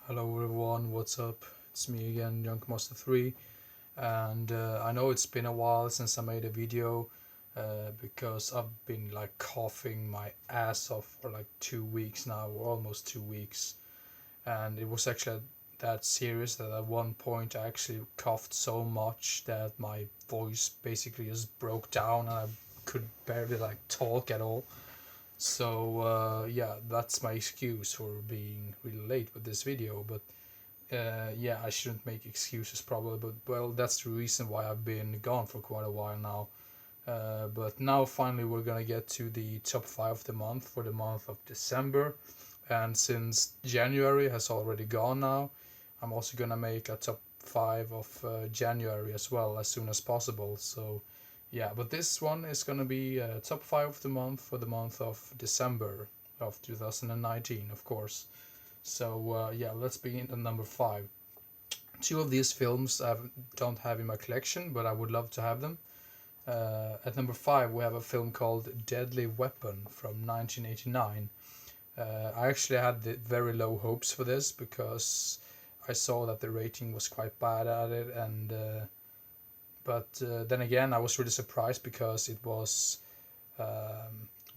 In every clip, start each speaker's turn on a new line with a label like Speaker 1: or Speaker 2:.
Speaker 1: Hello everyone, what's up? It's me again, Junkmaster3, and I know it's been a while since I made a video because I've been like coughing my ass off for like 2 weeks now, or almost 2 weeks, and it was actually that serious that at one point I actually coughed so much that my voice basically just broke down and I could barely like talk at all. So yeah, that's my excuse for being really late with this video, but yeah, I shouldn't make excuses probably, but well, that's the reason why I've been gone for quite a while now. But now finally we're gonna get to the top 5 of the month for the month of December, and since January has already gone now, I'm also gonna make a top 5 of January as well as soon as possible. So yeah, but this one is gonna be top 5 of the month for the month of December of 2019, of course. So yeah, let's begin at number 5. Two of these films I don't have in my collection, but I would love to have them. At number 5, we have a film called Deadly Weapon from 1989. I actually had very low hopes for this because I saw that the rating was quite bad at it, and but then again, I was really surprised because it was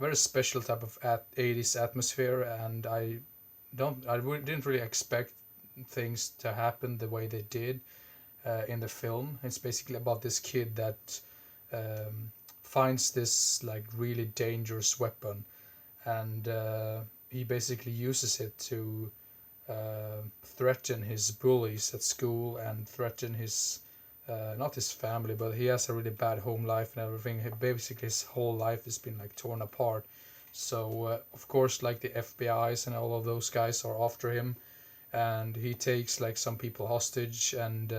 Speaker 1: very special type of 80s atmosphere, and didn't really expect things to happen the way they did in the film. It's basically about this kid that finds this like really dangerous weapon, and he basically uses it to threaten his bullies at school and threaten his not his family, but he has a really bad home life and everything. Basically, his whole life has been like torn apart. So of course, like the FBI's and all of those guys are after him, and he takes like some people hostage, and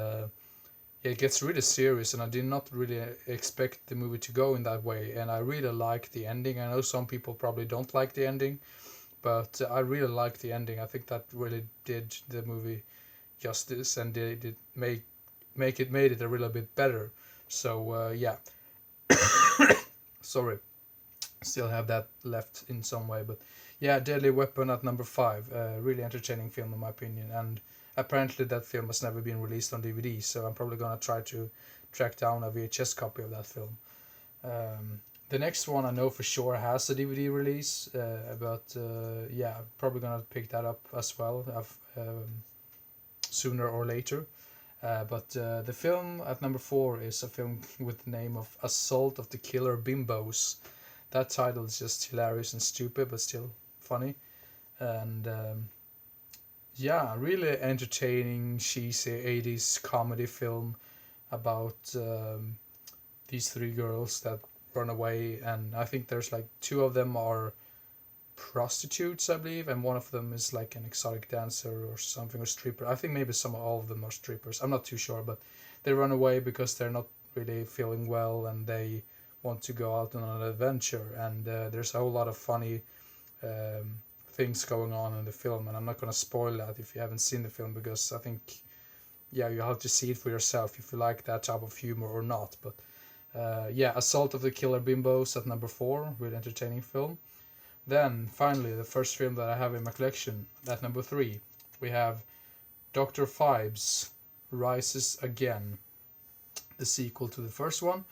Speaker 1: it gets really serious. And I did not really expect the movie to go in that way, and I really like the ending. I know some people probably don't like the ending, but I really like the ending. I think that really did the movie justice, and did made it a little bit better. So yeah, sorry, still have that left in some way, but yeah, Deadly Weapon at number 5, really entertaining film in my opinion, and apparently that film has never been released on DVD, so I'm probably gonna try to track down a VHS copy of that film. The next one I know for sure has a DVD release, but yeah, probably gonna pick that up as well sooner or later. But the film at number 4 is a film with the name of Assault of the Killer Bimbos. That title is just hilarious and stupid, but still funny. And yeah, really entertaining, cheesy 80s comedy film about these three girls that run away. And I think there's like two of them are prostitutes, I believe, and one of them is like an exotic dancer or something, or stripper. I think maybe some all of them are strippers. I'm not too sure, but they run away because they're not really feeling well and they want to go out on an adventure. And there's a whole lot of funny um, things going on in the film, and I'm not gonna spoil that if you haven't seen the film because I think yeah you have to see it for yourself if you like that type of humor or not. But yeah, Assault of the Killer Bimbos at number 4, really entertaining film. Then, finally, the first film that I have in my collection, at number 3, we have Dr. Phibes Rises Again, the sequel to the first one.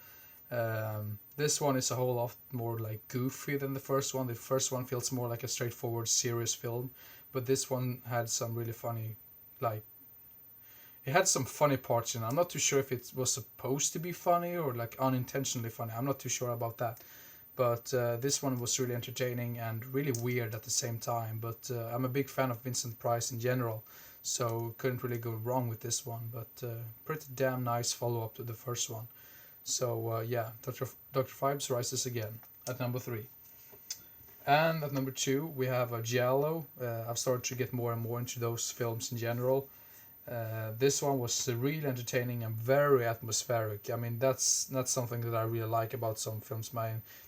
Speaker 1: This one is a whole lot more like goofy than the first one. The first one feels more like a straightforward, serious film, but this one had some really funny, like, it had some funny parts in it. I'm not too sure if it was supposed to be funny or like unintentionally funny. I'm not too sure about that. But this one was really entertaining and really weird at the same time. But I'm a big fan of Vincent Price in general, so couldn't really go wrong with this one. But pretty damn nice follow up to the first one. So yeah, Dr. Phibes Rises Again at number 3. And at number 2, we have a Giallo. I've started to get more and more into those films in general. This one was really entertaining and very atmospheric. I mean, that's something that I really like about some films.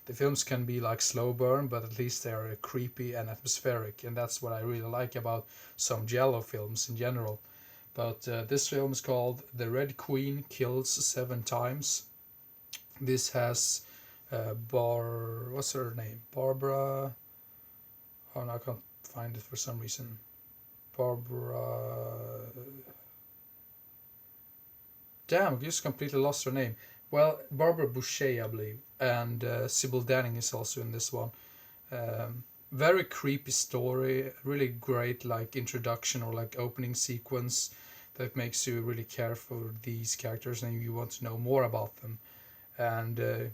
Speaker 1: The films can be like slow burn, but at least they are creepy and atmospheric, and that's what I really like about some Giallo films in general. But this film is called The Red Queen Kills Seven Times. This has what's her name? Barbara. Oh no, I can't find it for some reason. Barbara. Damn, I just completely lost her name. Well, Barbara Boucher, I believe, and Sybil Danning is also in this one. Very creepy story, really great like introduction or like opening sequence that makes you really care for these characters and you want to know more about them. And you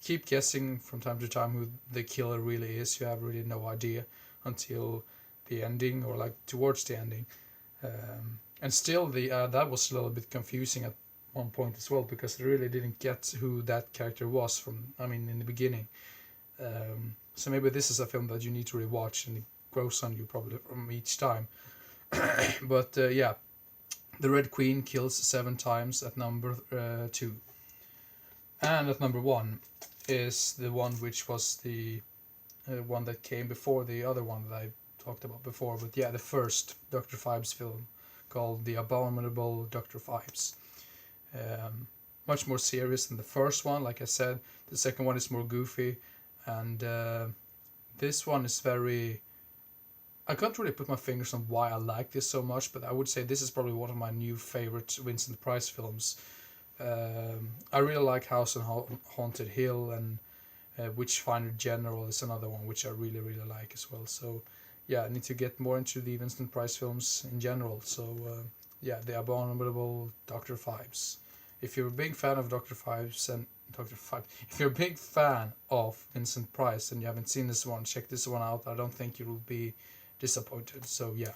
Speaker 1: keep guessing from time to time who the killer really is. You have really no idea until the ending or like towards the ending. And still, the that was a little bit confusing at one point as well because I really didn't get who that character was from. I mean, in the beginning. So maybe this is a film that you need to rewatch and it grows on you probably from each time. But yeah, the Red Queen kills 7 times at number 2. And at number 1 is the one which was the one that came before the other one that I talked about before. But yeah, the first Dr. Phibes film called The Abominable Dr. Phibes. Much more serious than the first one, like I said. The second one is more goofy. And this one is very... I can't really put my fingers on why I like this so much, but I would say this is probably one of my new favorite Vincent Price films. I really like House on Haunted Hill, and Witchfinder General is another one which I really, really like as well. So yeah, I need to get more into the Vincent Price films in general. So yeah, The Abominable Dr. Phibes. If you're a big fan of Dr. Phibes and if you're a big fan of Vincent Price and you haven't seen this one, check this one out. I don't think you will be disappointed. So yeah.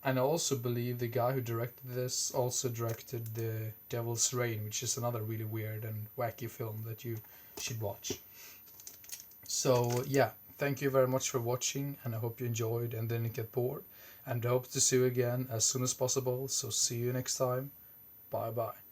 Speaker 1: And I also believe the guy who directed this also directed The Devil's Rain, which is another really weird and wacky film that you should watch. So yeah, thank you very much for watching, and I hope you enjoyed and didn't get bored. And I hope to see you again as soon as possible. So see you next time. Bye bye.